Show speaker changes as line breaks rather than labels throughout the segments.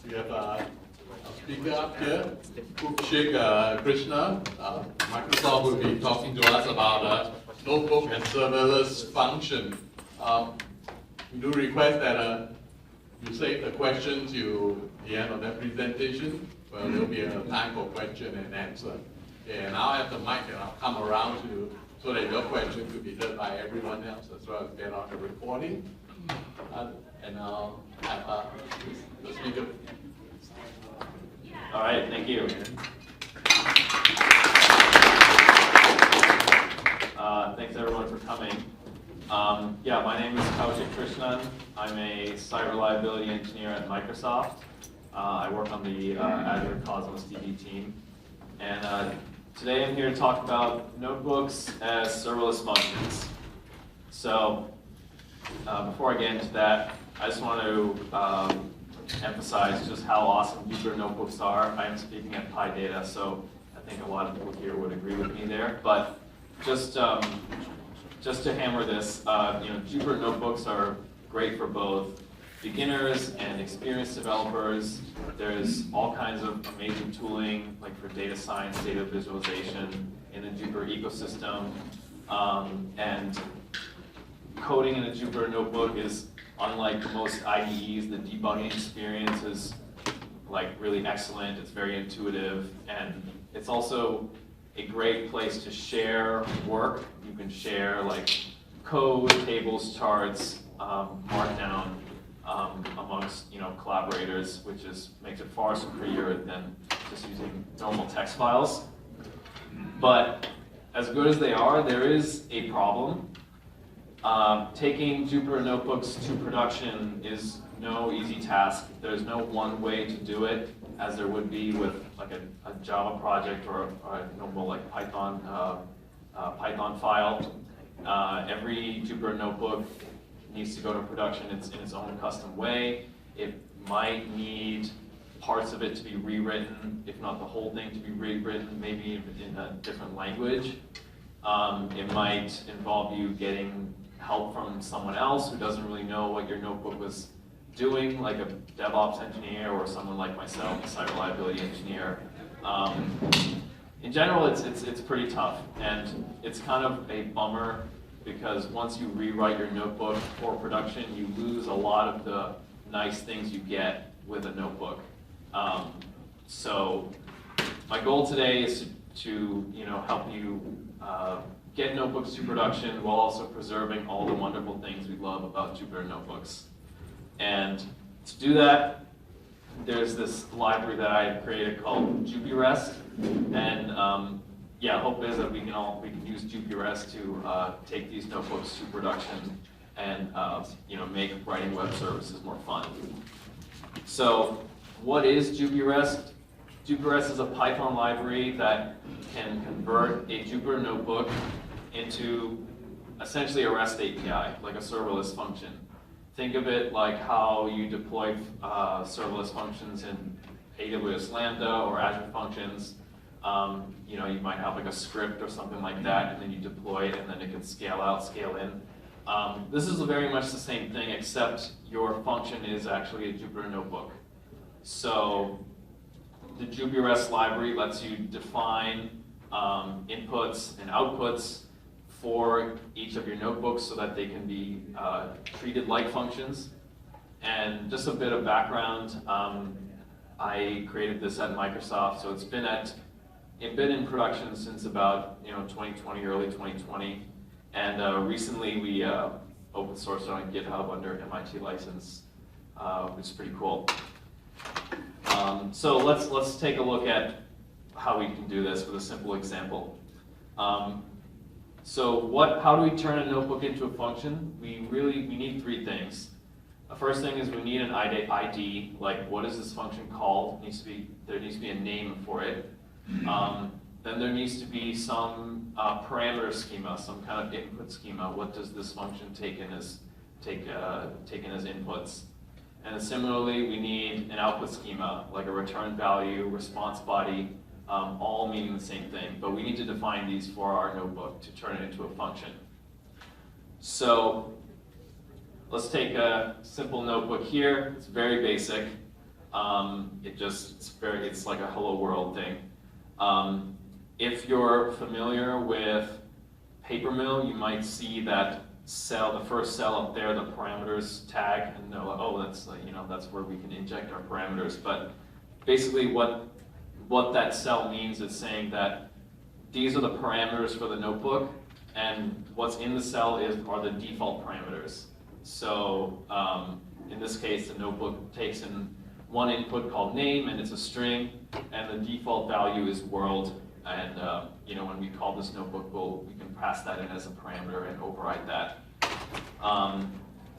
We have a speaker up here, Koushik, Krishnan. Microsoft will be talking to us about notebook and serverless function. We do request that you save the questions to the end of that presentation. Well, there will be a time for question and answer. And I'll have the mic and I'll come around so that your question could be heard by everyone else as well as get on the recording. And I'll have the speaker.
All right, thank you. Thanks everyone for coming. Yeah, my name is Koushik Krishnan. I'm a site reliability engineer at Microsoft. I work on the Azure Cosmos DB team. And today I'm here to talk about notebooks as serverless functions. So before I get into that, I just want to emphasize just how awesome Jupyter notebooks are. I am speaking at PyData, so I think a lot of people here would agree with me there. But just to hammer this, Jupyter notebooks are great for both beginners and experienced developers. There's all kinds of amazing tooling, like for data science, data visualization in the Jupyter ecosystem. And coding in a Jupyter notebook is unlike most IDEs. The debugging experience is really excellent. It's very intuitive, and it's also a great place to share work. You can share code, tables, charts, Markdown amongst collaborators, which makes it far superior than just using normal text files. But as good as they are, there is a problem. Taking Jupyter notebooks to production is no easy task. There's no one way to do it, as there would be with a Java project or a normal Python file. Every Jupyter notebook needs to go to production in its own custom way. It might need parts of it to be rewritten, if not the whole thing to be rewritten, maybe in a different language. It might involve you getting help from someone else who doesn't really know what your notebook was doing, like a DevOps engineer or someone like myself, a site reliability engineer. In general, it's pretty tough, and it's kind of a bummer because once you rewrite your notebook for production, you lose a lot of the nice things you get with a notebook. So my goal today is to help you get notebooks to production while also preserving all the wonderful things we love about Jupyter notebooks. And to do that, there's this library that I created called Jupyrest, and hope is that we can use Jupyrest to take these notebooks to production and make writing web services more fun. So, what is Jupyrest? Jupyrest is a Python library that can convert a Jupyter notebook into essentially a REST API, like a serverless function. Think of it like how you deploy serverless functions in AWS Lambda or Azure Functions. You might have a script or something like that, and then you deploy it, and then it can scale out, scale in. This is very much the same thing, except your function is actually a Jupyter notebook. So the Jupyrest library lets you define inputs and outputs for each of your notebooks so that they can be treated like functions. And just a bit of background, I created this at Microsoft, so it's been in production since about 2020, early 2020, and recently we open sourced it on GitHub under MIT license, which is pretty cool. So let's take a look at how we can do this with a simple example. How do we turn a notebook into a function? We need three things. The first thing is we need an ID, like what is this function called? There needs to be a name for it. Then there needs to be some parameter schema, some kind of input schema. What does this function take in as inputs? And similarly, we need an output schema, like a return value, response body, all meaning the same thing. But we need to define these for our notebook to turn it into a function. So let's take a simple notebook here. It's very basic. It's like a hello world thing. If you're familiar with Papermill, you might see that cell, the first cell up there, the parameters tag, and know, oh, that's that's where we can inject our parameters. But basically, what that cell means is saying that these are the parameters for the notebook, and what's in the cell are the default parameters. So in this case, the notebook takes in one input called name, and it's a string, and the default value is world. And when we call this notebook, we can pass that in as a parameter and override that.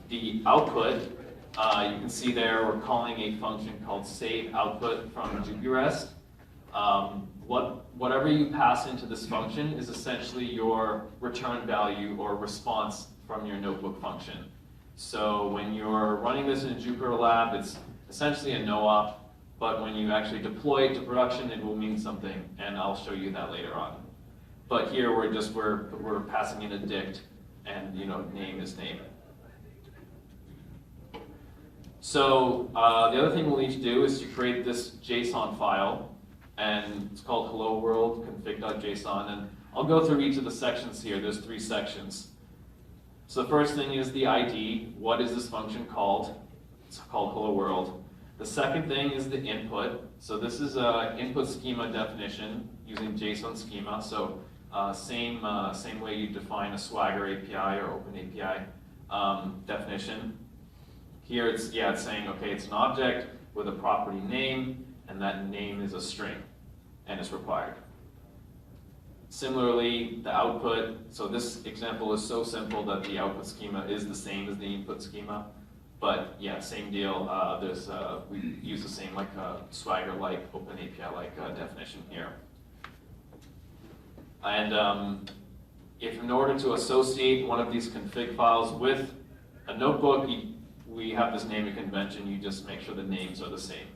The output, you can see there, we're calling a function called save output from Jupyrest. Whatever you pass into this function is essentially your return value or response from your notebook function. So when you're running this in a Jupyter lab, it's essentially a no-op. But when you actually deploy it to production, it will mean something, and I'll show you that later on. But here we're passing in a dict, and name is name. So the other thing we'll need to do is to create this JSON file, and it's called hello world config.json, and I'll go through each of the sections here. There's 3 sections. So the first thing is the ID. What is this function called? It's called hello world. The second thing is the input. So this is an input schema definition using JSON schema. So same way you define a Swagger API or Open API definition. Here it's saying, okay, it's an object with a property name, and that name is a string, and it's required. Similarly, the output. So this example is so simple that the output schema is the same as the input schema. But yeah, same deal. We use the same Swagger-like, Open API-like definition here. And if in order to associate one of these config files with a notebook, we have this naming convention. You just make sure the names are the same.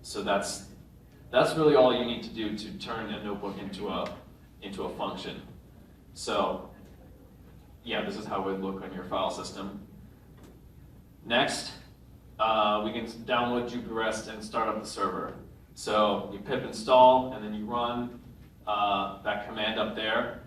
So that's really all you need to do to turn a notebook into a function. So yeah, this is how it would look on your file system. Next, we can download Jupyrest and start up the server. So you pip install, and then you run that command up there.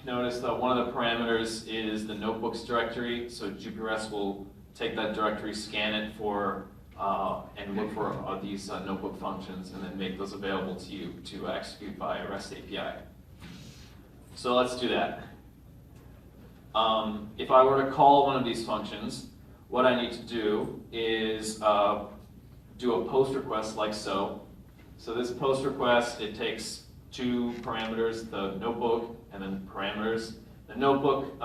Notice that one of the parameters is the notebooks directory. So Jupyrest will take that directory, scan it for, and look for these notebook functions, and then make those available to you to execute via REST API. So let's do that. If I were to call one of these functions, what I need to do is do a post request like so. So this post request, it takes 2 parameters, the notebook and then parameters. The notebook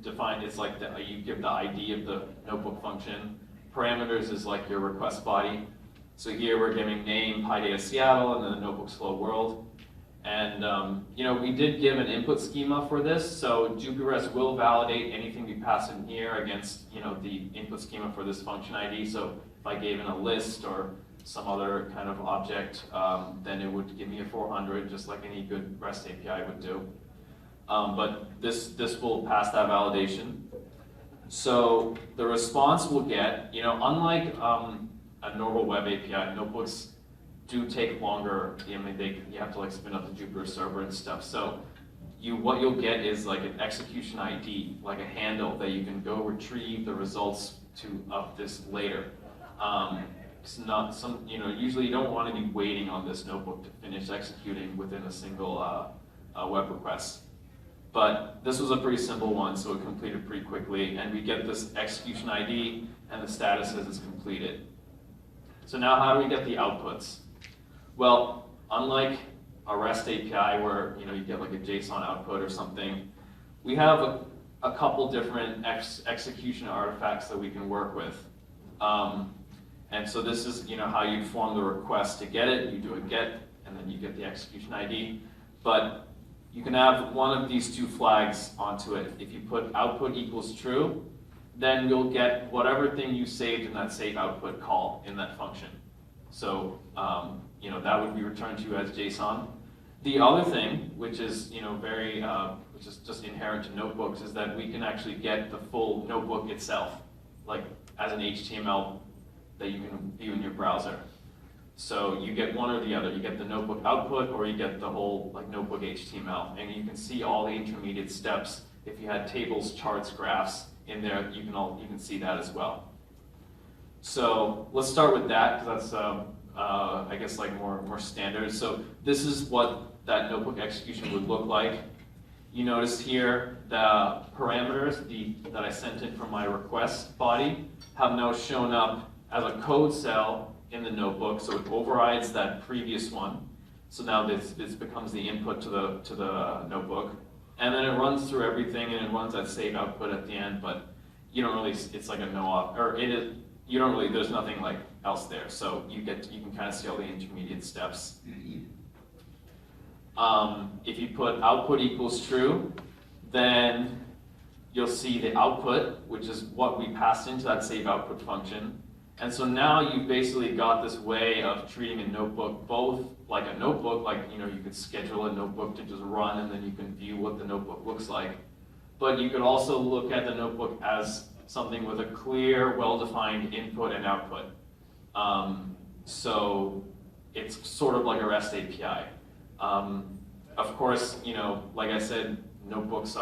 defined is like you give the ID of the notebook function. Parameters is like your request body. So here we're giving name, PyData Seattle, and then the notebook's hello world. And we did give an input schema for this, so Jupyrest will validate anything we pass in here against the input schema for this function ID. So if I gave in a list or some other kind of object, then it would give me a 400, just like any good REST API would do. But this will pass that validation. So the response we'll get, unlike a normal web API, notebooks do take longer. You have to spin up the Jupyter server and stuff. So what you'll get is like an execution ID, like a handle that you can go retrieve the results of this later. It's not usually you don't want to be waiting on this notebook to finish executing within a single web request. But this was a pretty simple one, so it completed pretty quickly, and we get this execution ID, and the status says it's completed. So now how do we get the outputs? Well, unlike a REST API where you get like a JSON output or something, we have a couple different execution artifacts that we can work with. And so this is how you form the request to get it. You do a get, and then you get the execution ID. But you can have one of these 2 flags onto it. If you put output equals true, then you'll get whatever thing you saved in that save output call in that function. So that would be returned to you as JSON. The other thing, which is which is just inherent to notebooks, is that we can actually get the full notebook itself, like as an HTML that you can view in your browser. So you get one or the other. You get the notebook output, or you get the whole like notebook HTML, and you can see all the intermediate steps. If you had tables, charts, graphs in there, you can see that as well. So let's start with that, because that's I guess like more standard. So this is what that notebook execution would look like. You notice here the parameters that I sent in from my request body have now shown up as a code cell in the notebook, so it overrides that previous one. So now this becomes the input to the notebook, and then it runs through everything, and it runs that save output at the end. But you don't really, it's like a no-op, or it is. You don't really, there's nothing like else there, so you can kind of see all the intermediate steps. If you put output equals true, then you'll see the output, which is what we passed into that save output function. And so now you've basically got this way of treating a notebook both like a notebook, like you could schedule a notebook to just run, and then you can view what the notebook looks like. But you could also look at the notebook as something with a clear, well-defined input and output. So it's sort of like a REST API. Of course, like I said, notebooks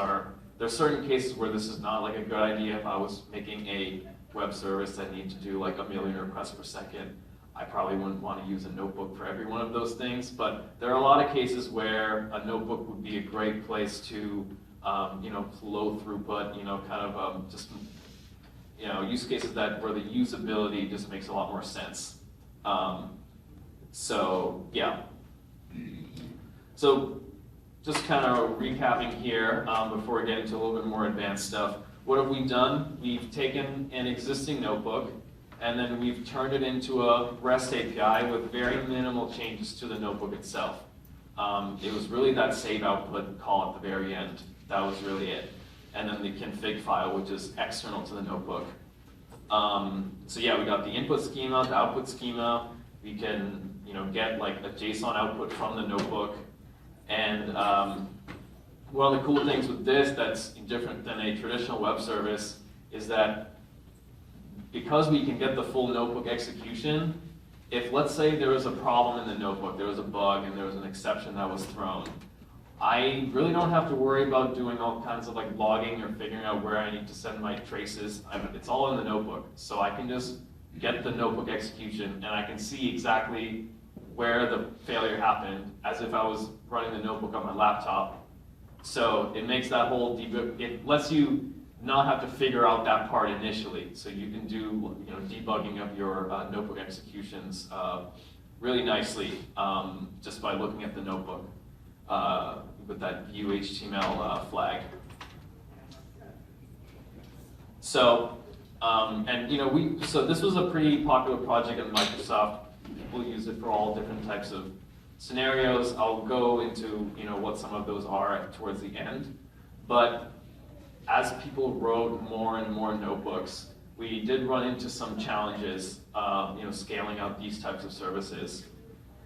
there's certain cases where this is not like a good idea. If I was making a web service that need to do like 1 million requests per second, I probably wouldn't want to use a notebook for every one of those things. But there are a lot of cases where a notebook would be a great place to, low throughput, kind of just use cases where the usability just makes a lot more sense. So yeah. So just kind of recapping here before we get into a little bit more advanced stuff. What have we done? We've taken an existing notebook, and then we've turned it into a REST API with very minimal changes to the notebook itself. It was really that save output call at the very end. That was really it. And then the config file, which is external to the notebook. So yeah, we got the input schema, the output schema. We can get like a JSON output from the notebook. And one of the cool things with this that's different than a traditional web service is that because we can get the full notebook execution, if let's say there was a problem in the notebook, there was a bug and there was an exception that was thrown, I really don't have to worry about doing all kinds of like logging or figuring out where I need to send my traces. It's all in the notebook. So I can just get the notebook execution, and I can see exactly where the failure happened as if I was running the notebook on my laptop. So it makes that whole debug, it lets you not have to figure out that part initially. So you can do debugging of your notebook executions really nicely just by looking at the notebook with that view HTML flag. So so this was a pretty popular project at Microsoft. People use it for all different types of scenarios. I'll go into what some of those are towards the end. But as people wrote more and more notebooks, we did run into some challenges, scaling out these types of services.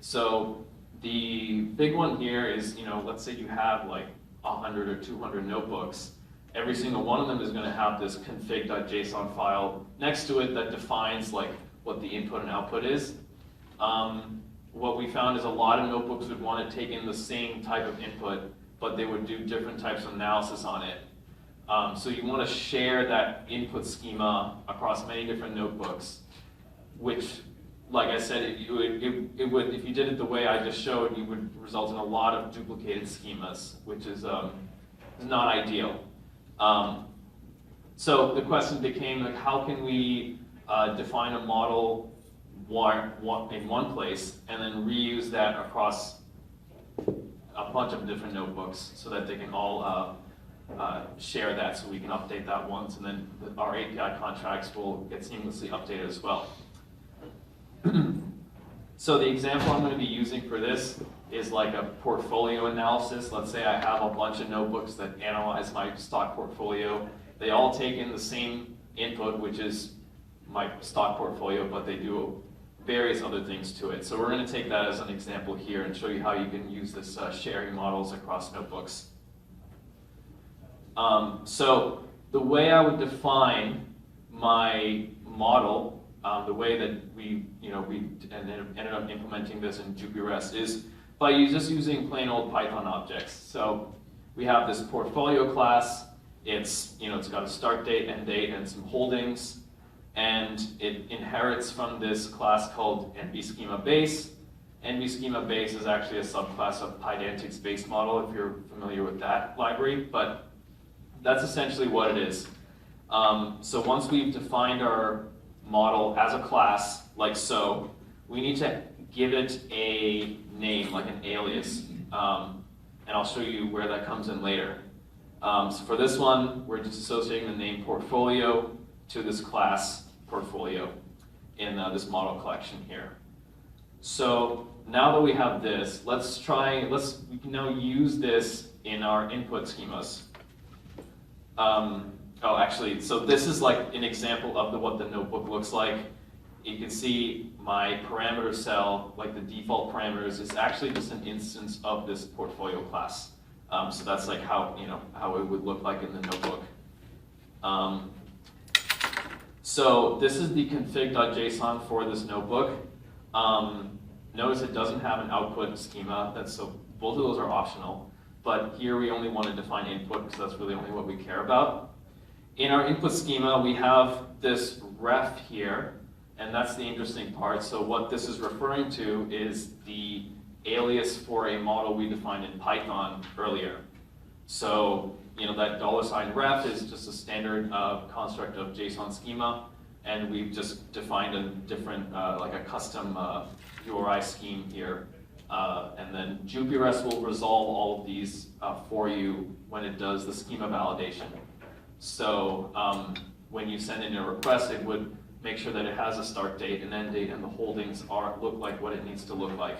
So the big one here is, let's say you have like 100 or 200 notebooks. Every single one of them is going to have this config.json file next to it that defines like what the input and output is. What we found is a lot of notebooks would want to take in the same type of input, but they would do different types of analysis on it. So you want to share that input schema across many different notebooks, which, like I said, it would, if you did it the way I just showed, you would result in a lot of duplicated schemas, which is not ideal. So the question became, like, how can we define a model in one place and then reuse that across a bunch of different notebooks so that they can all share that, so we can update that once, and then our API contracts will get seamlessly updated as well. So the example I'm going to be using for this is like a portfolio analysis. Let's say I have a bunch of notebooks that analyze my stock portfolio. They all take in the same input, which is my stock portfolio, but they do various other things to it. So we're going to take that as an example here and show you how you can use this sharing models across notebooks. So the way I would define my model the way that we ended up implementing this in Jupyrest is by just using plain old Python objects. So we have this portfolio class. It's got a start date, end date, and some holdings, and it inherits from this class called NVSchemaBase. NVSchemaBase is actually a subclass of PyData's base model, if you're familiar with that library, but that's essentially what it is. So once we've defined our model as a class, like so, we need to give it a name, like an alias, and I'll show you where that comes in later. So for this one, we're just associating the name portfolio to this class portfolio in this model collection here. So now that we have this, we can now use this in our input schemas. So this is like an example of what the notebook looks like. You can see my parameter cell, like the default parameters, is actually just an instance of this portfolio class. So that's like how it would look like in the notebook. So this is the config.json for this notebook. Notice it doesn't have an output schema. So both of those are optional. But here we only want to define input because that's really only what we care about. In our input schema, we have this ref here, and that's the interesting part. So what this is referring to is the alias for a model we defined in Python earlier. So that $ref is just a standard construct of JSON schema, and we've just defined a different, like a custom URI scheme here. And then Jupyrest will resolve all of these for you when it does the schema validation. So when you send in a request, it would make sure that it has a start date, an end date, and the holdings look like what it needs to look like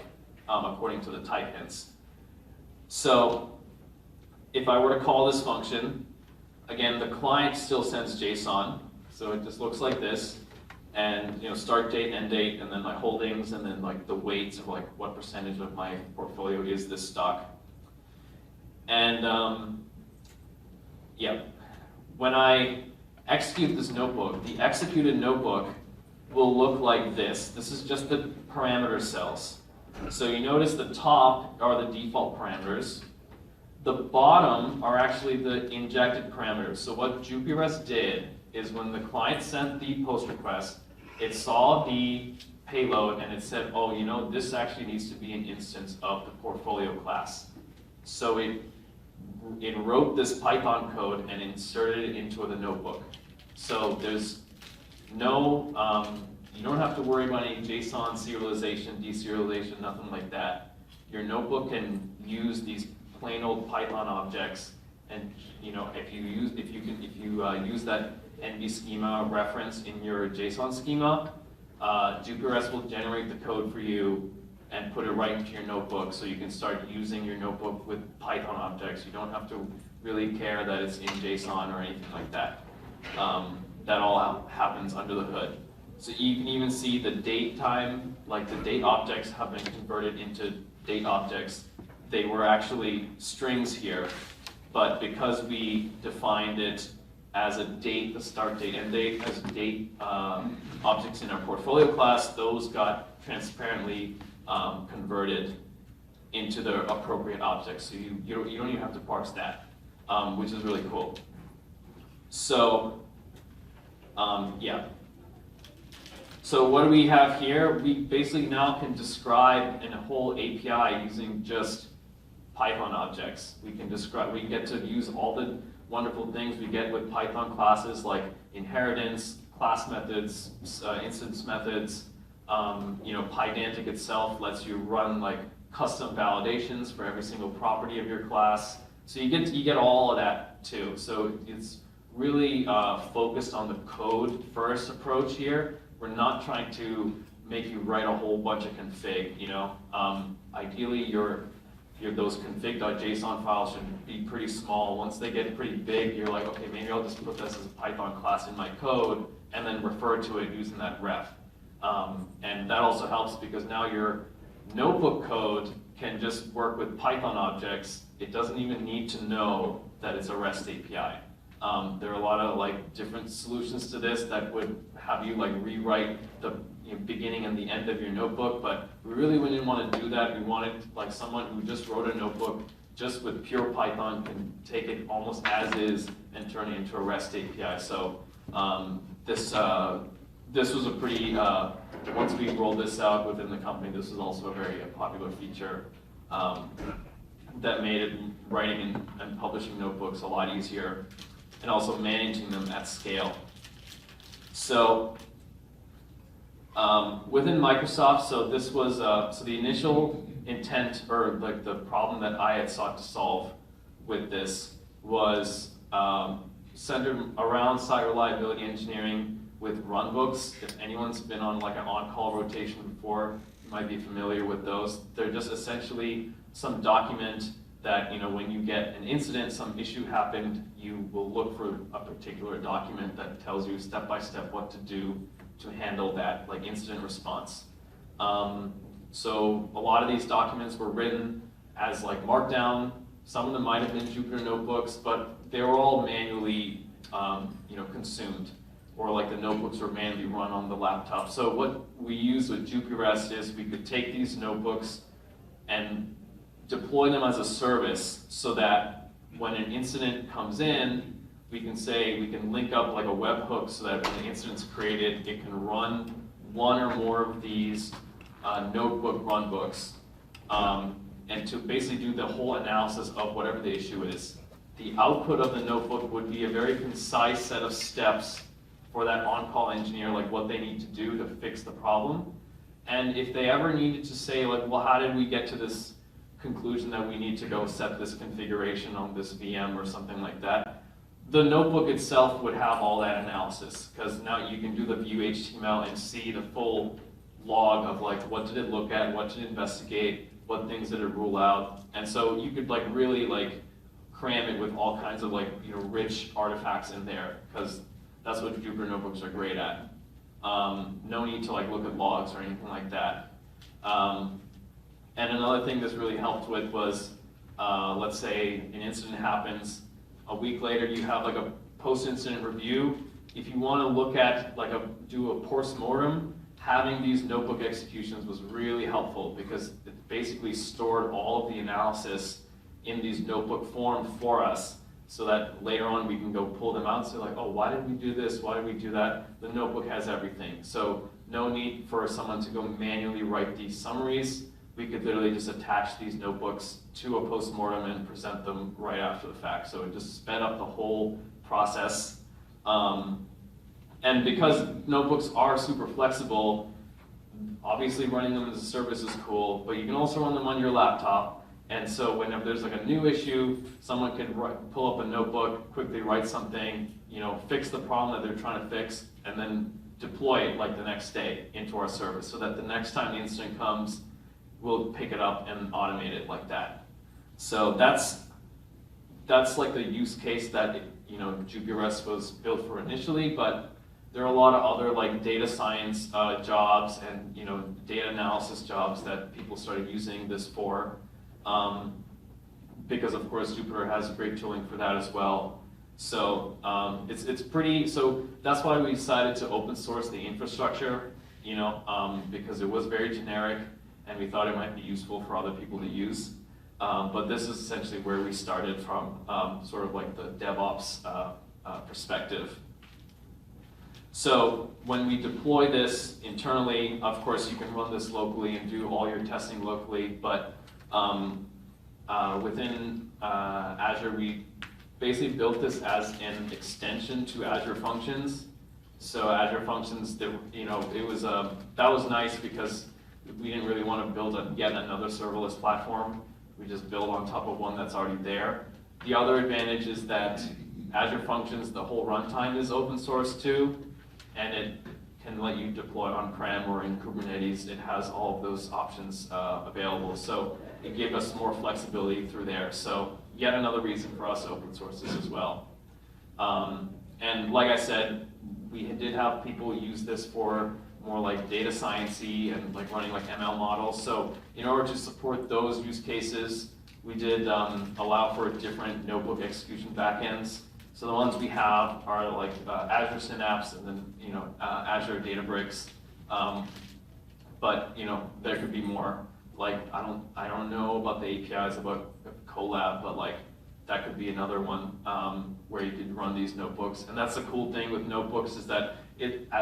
according to the type hints. So if I were to call this function, again, the client still sends JSON, so it just looks like this. And start date, end date, and then my holdings, and then like the weights of like what percentage of my portfolio is this stock. And when I execute this notebook, the executed notebook will look like this. This is just the parameter cells. So you notice the top are the default parameters. The bottom are actually the injected parameters. So what Jupyrest did is when the client sent the post request, it saw the payload and it said, oh, this actually needs to be an instance of the portfolio class. So it wrote this Python code and inserted it into the notebook. So there's no, you don't have to worry about any JSON serialization, deserialization, nothing like that. Your notebook can use these plain old Python objects, and if you use that NV schema reference in your JSON schema, Jupyrest will generate the code for you and put it right into your notebook, so you can start using your notebook with Python objects. You don't have to really care that it's in JSON or anything like that. That all happens under the hood. So you can even see the date time, like the date objects have been converted into date objects. They were actually strings here, but because we defined it as a date, the start date, and date as date objects in our portfolio class, those got transparently converted into the appropriate objects. So you don't even have to parse that, which is really cool. So So what do we have here? We basically now can describe a whole API using just Python objects. We get to use all the wonderful things we get with Python classes like inheritance, class methods, instance methods. PyData itself lets you run like custom validations for every single property of your class. So you get all of that too. So it's really focused on the code first approach here. We're not trying to make you write a whole bunch of config. Ideally, those config.json files should be pretty small. Once they get pretty big, you're like, okay, maybe I'll just put this as a Python class in my code and then refer to it using that ref. And that also helps because now your notebook code can just work with Python objects. It doesn't even need to know that it's a REST API. There are a lot of like different solutions to this that would have you like rewrite the beginning and the end of your notebook, but we really didn't want to do that. We wanted like someone who just wrote a notebook just with pure Python can take it almost as is and turn it into a REST API. So this was a pretty, once we rolled this out within the company, this was also a very popular feature that made it writing and publishing notebooks a lot easier, and also managing them at scale. So within Microsoft, so this was, so the initial intent, or like the problem that I had sought to solve with this was centered around site reliability engineering with runbooks. If anyone's been on like an on-call rotation before, you might be familiar with those. They're just essentially some document that, when you get an incident, some issue happened, you will look for a particular document that tells you step by step what to do to handle that, like incident response. So a lot of these documents were written as like Markdown. Some of them might have been Jupyter notebooks, but they were all manually, consumed, or like the notebooks were manually run on the laptop. So what we use with Jupyrest is we could take these notebooks and deploy them as a service so that when an incident comes in, we can link up like a webhook so that when the incident's created, it can run one or more of these notebook runbooks, and to basically do the whole analysis of whatever the issue is. The output of the notebook would be a very concise set of steps for that on-call engineer, like what they need to do to fix the problem. And if they ever needed to say, like, well, how did we get to this conclusion that we need to go set this configuration on this VM or something like that, the notebook itself would have all that analysis, because now you can do the view HTML and see the full log of like what did it look at, what did it investigate, what things did it rule out. And so you could like really like cram it with all kinds of like rich artifacts in there, because that's what Jupyter notebooks are great at. No need to like look at logs or anything like that. And another thing this really helped with was, let's say an incident happens, a week later you have like a post-incident review. If you want to look at like do a post-mortem, having these notebook executions was really helpful, because it basically stored all of the analysis in these notebook form for us, so that later on we can go pull them out and say like, oh, why did we do this? Why did we do that? The notebook has everything. So no need for someone to go manually write these summaries. We could literally just attach these notebooks to a postmortem and present them right after the fact. So it just sped up the whole process. And because notebooks are super flexible, obviously running them as a service is cool, but you can also run them on your laptop. And so whenever there's like a new issue, someone can pull up a notebook, quickly write something, fix the problem that they're trying to fix, and then deploy it like the next day into our service, so that the next time the incident comes, we'll pick it up and automate it like that. So that's like the use case that Jupyrest was built for initially, but there are a lot of other like data science jobs and data analysis jobs that people started using this for, because of course Jupyter has great tooling for that as well. So it's pretty. So that's why we decided to open source the infrastructure, because it was very generic, and we thought it might be useful for other people to use. But this is essentially where we started from, sort of like the DevOps perspective. So when we deploy this internally, of course you can run this locally and do all your testing locally, but within Azure, we basically built this as an extension to Azure Functions. So Azure Functions, that was nice because we didn't really want to build yet another serverless platform. We just build on top of one that's already there. The other advantage is that Azure Functions, the whole runtime is open source too, and it can let you deploy on-prem or in Kubernetes. It has all of those options available. So it gave us more flexibility through there. So yet another reason for us to open source this as well. And like I said, we did have people use this for more like data science-y and like running like ML models. So in order to support those use cases, we did allow for different notebook execution backends. So the ones we have are like Azure Synapse and then Azure Databricks. But there could be more. Like I don't know about the APIs about Colab, but like that could be another one where you could run these notebooks. And that's the cool thing with notebooks is that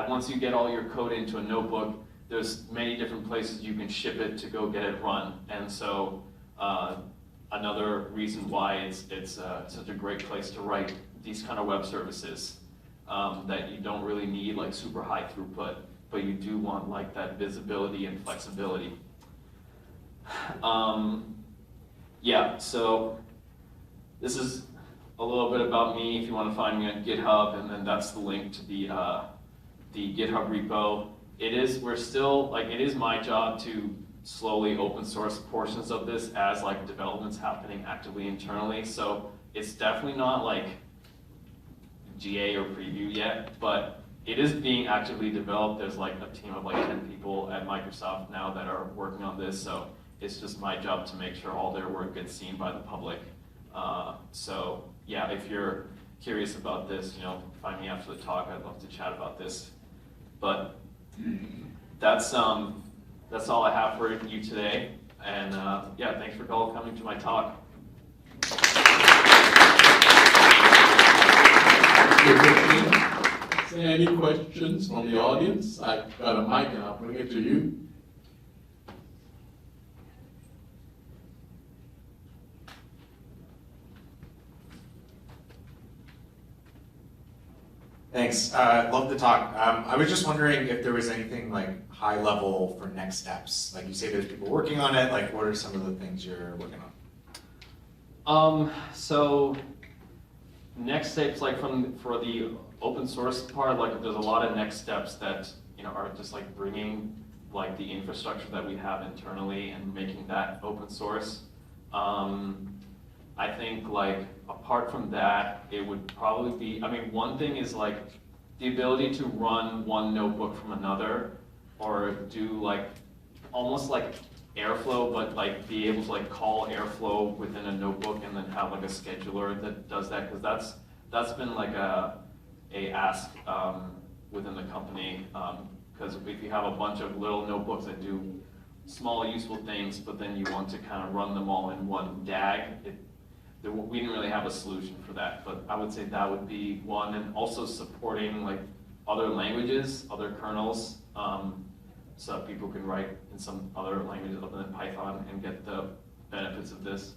once you get all your code into a notebook, there's many different places you can ship it to go get it run. And so another reason why it's such a great place to write these kind of web services that you don't really need like super high throughput, but you do want like that visibility and flexibility. Yeah, so this is a little bit about me. If you want to find me on GitHub, and then that's the link to the GitHub repo. It is my job to slowly open source portions of this as like development's happening actively internally. So it's definitely not like GA or preview yet, but it is being actively developed. There's like a team of like 10 people at Microsoft now that are working on this. So it's just my job to make sure all their work gets seen by the public. So yeah, if you're curious about this, find me after the talk. I'd love to chat about this. But that's all I have for you today. And yeah, thanks for all coming to my talk.
Any questions from the audience? I've got a mic and I'll bring it to you.
Thanks. Love the talk. I was just wondering if there was anything like high level for next steps. Like you say there's people working on it, like what are some of the things you're working
on? So next steps, like for the open source part, like there's a lot of next steps that are just like bringing like the infrastructure that we have internally and making that open source. I think like apart from that, it would probably be, one thing is like the ability to run one notebook from another, or do like almost like Airflow, but like be able to like call Airflow within a notebook and then have like a scheduler that does that, because that's been like a ask within the company, because if you have a bunch of little notebooks that do small useful things, but then you want to kind of run them all in one DAG, we didn't really have a solution for that, but I would say that would be one, and also supporting like other languages, other kernels, so that people can write in some other languages other than Python and get the benefits of this.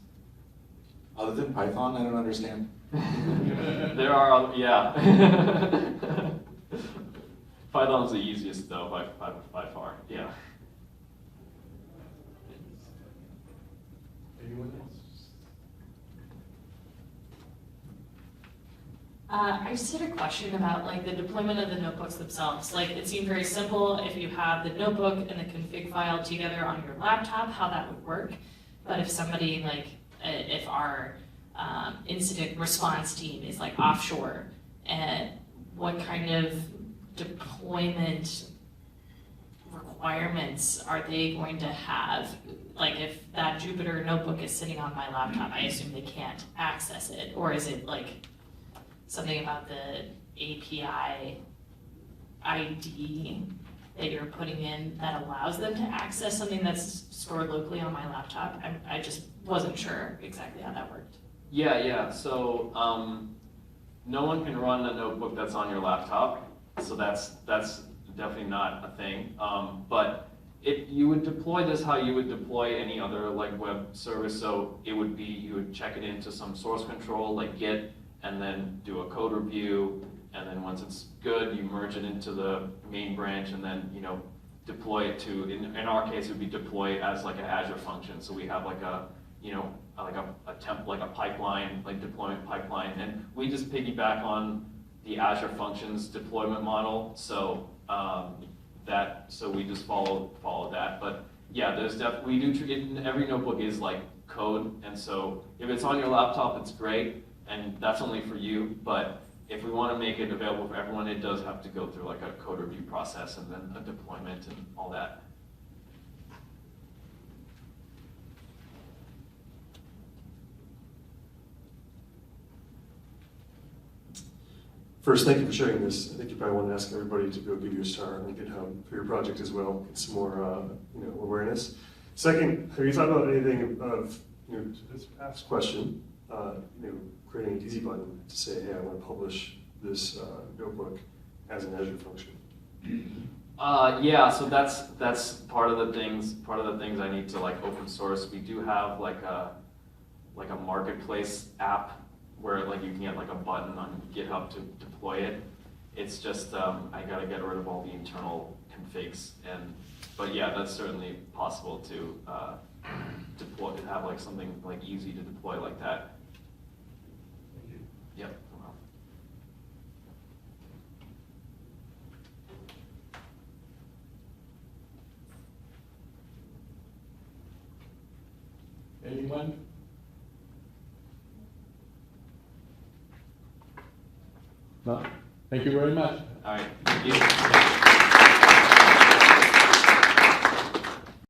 Other than Python, I don't understand.
There are, yeah. Python's the easiest though, by far, yeah.
Anyone else?
I just had a question about like the deployment of the notebooks themselves. Like it seemed very simple if you have the notebook and the config file together on your laptop, how that would work. But if somebody like, if our incident response team is like offshore, and what kind of deployment requirements are they going to have? Like if that Jupyter notebook is sitting on my laptop, I assume they can't access it, or is it like something about the API ID that you're putting in that allows them to access something that's stored locally on my laptop? I just wasn't sure exactly how that worked.
Yeah. So no one can run a notebook that's on your laptop, so that's definitely not a thing. But you would deploy this how you would deploy any other like web service. So it would be, you would check it into some source control like Git, and then do a code review, and then once it's good, you merge it into the main branch, and then deploy it to. In our case, it would be deploy as like an Azure function. So we have like a like a pipeline, like deployment pipeline, and we just piggyback on the Azure Functions deployment model. So so we just follow that. But yeah, there's definitely every notebook is like code, and so if it's on your laptop, it's great. And that's only for you, but if we want to make it available for everyone, it does have to go through like a code review process and then a deployment and all that.
First, thank you for sharing this. I think you probably want to ask everybody to go give you a star on GitHub for your project as well. Get some more awareness. Second, have you thought about anything of, this past question, creating an easy button to say, hey, I want to publish this notebook as an Azure function?
Yeah, so that's part of the things I need to like open source. We do have like a marketplace app where like you can get like a button on GitHub to deploy it. It's just I gotta get rid of all the internal configs, but yeah, that's certainly possible to deploy, to have like something like easy to deploy like that.
Thank you.
Yep.
Anyone? No? Thank you very much.
All right. Thank you.